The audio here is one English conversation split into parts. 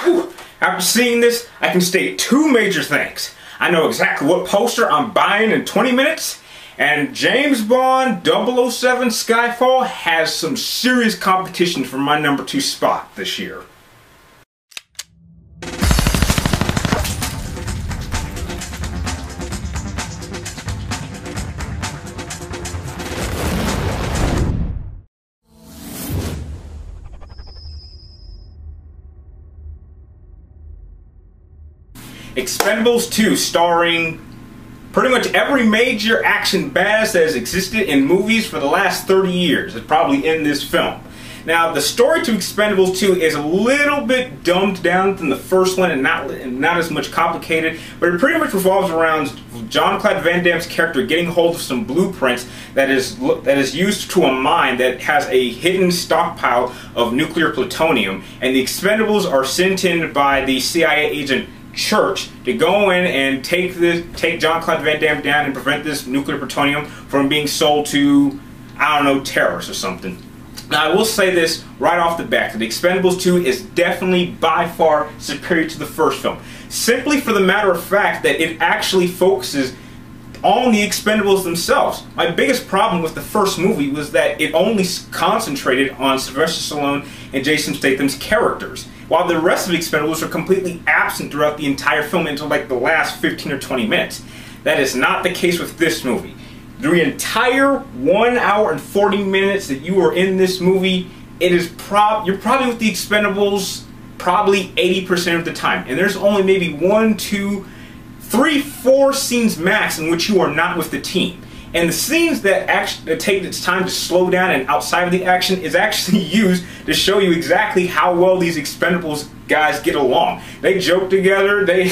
Whew. After seeing this, I can state two major things. I know exactly what poster I'm buying in 20 minutes, and James Bond 007 Skyfall has some serious competition for my number 2 spot this year. Expendables 2, starring pretty much every major action badass that has existed in movies for the last 30 years is probably in this film. Now, the story to Expendables 2 is a little bit dumbed down than the first one and not as much complicated, but it pretty much revolves around Jean-Claude Van Damme's character getting hold of some blueprints that is used to a mine that has a hidden stockpile of nuclear plutonium, and the Expendables are sent in by the CIA agent Church to go in and take Jean-Claude Van Damme down and prevent this nuclear plutonium from being sold to, I don't know, terrorists or something. Now, I will say this right off the bat, that Expendables 2 is definitely by far superior to the first film, simply for the matter of fact that it actually focuses on the Expendables themselves. My biggest problem with the first movie was that it only concentrated on Sylvester Stallone and Jason Statham's characters, while the rest of Expendables are completely absent throughout the entire film until like the last 15 or 20 minutes. That is not the case with this movie. The entire 1 hour and 40 minutes that you are in this movie, you're probably with the Expendables probably 80% of the time, and there's only maybe 1, 2, 3, 4 scenes max in which you are not with the team. And the scenes that take its time to slow down and outside of the action is actually used to show you exactly how well these Expendables guys get along. They joke together, they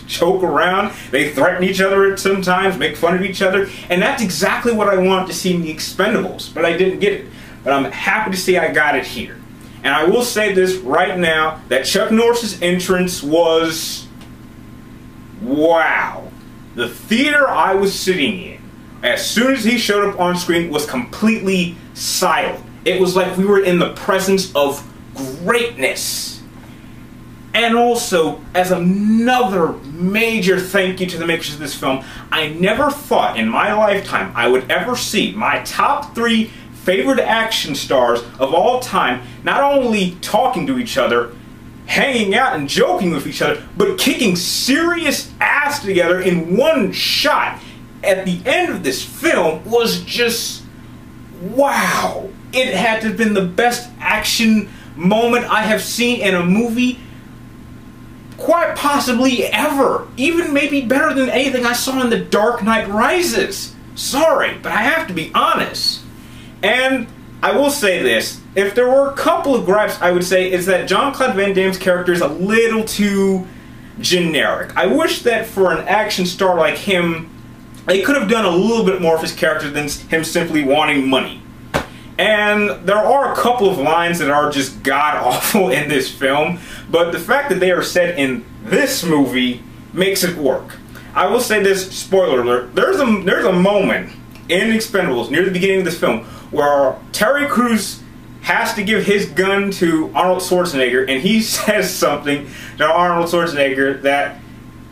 joke around, they threaten each other sometimes, make fun of each other, and that's exactly what I wanted to see in the Expendables, but I didn't get it. But I'm happy to see I got it here. And I will say this right now, that Chuck Norris's entrance was... wow. The theater I was sitting in, as soon as he showed up on screen, was completely silent. It was like we were in the presence of greatness. And also, as another major thank you to the makers of this film, I never thought in my lifetime I would ever see my top 3 favorite action stars of all time not only talking to each other, hanging out and joking with each other, but kicking serious ass together in one shot at the end of this film was just wow. It had to have been the best action moment I have seen in a movie quite possibly ever. Even maybe better than anything I saw in The Dark Knight Rises. Sorry, but I have to be honest. And I will say this, if there were a couple of gripes I would say is that Jean-Claude Van Damme's character is a little too generic. I wish that for an action star like him, they could have done a little bit more of his character than him simply wanting money. And there are a couple of lines that are just god-awful in this film, but the fact that they are said in this movie makes it work. I will say this, spoiler alert, there's a moment in Expendables, near the beginning of this film, where Terry Crews has to give his gun to Arnold Schwarzenegger, and he says something to Arnold Schwarzenegger that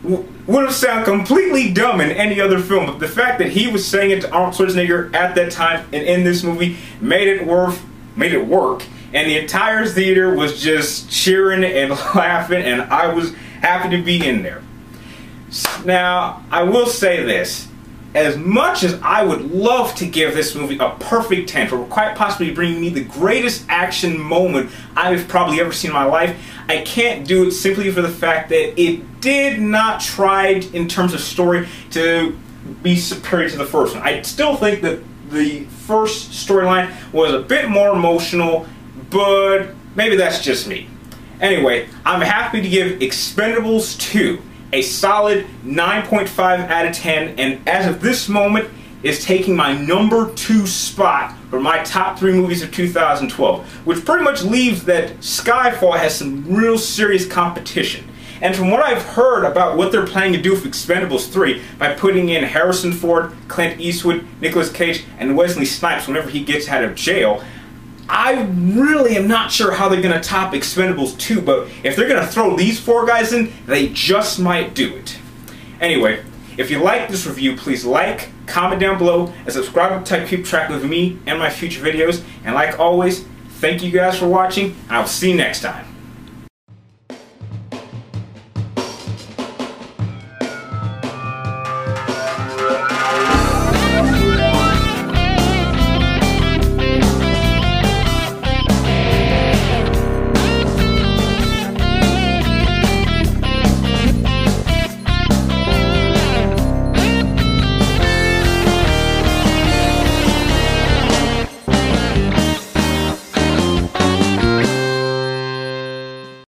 would have sounded completely dumb in any other film, but the fact that he was saying it to Arnold Schwarzenegger at that time and in this movie made it work, and the entire theater was just cheering and laughing, and I was happy to be in there. Now, I will say this. As much as I would love to give this movie a perfect 10 for quite possibly bringing me the greatest action moment I've probably ever seen in my life, I can't do it simply for the fact that it did not try in terms of story to be superior to the first one. I still think that the first storyline was a bit more emotional, but maybe that's just me. Anyway, I'm happy to give Expendables 2 a solid 9.5 out of 10, and as of this moment is taking my number 2 spot for my top 3 movies of 2012, which pretty much leaves that Skyfall has some real serious competition. And from what I've heard about what they're planning to do with Expendables 3 by putting in Harrison Ford, Clint Eastwood, Nicolas Cage, and Wesley Snipes whenever he gets out of jail, I really am not sure how they're going to top Expendables 2, but if they're going to throw these 4 guys in, they just might do it. Anyway, if you like this review, please like, comment down below, and subscribe to keep track of me and my future videos. And like always, thank you guys for watching, and I'll see you next time.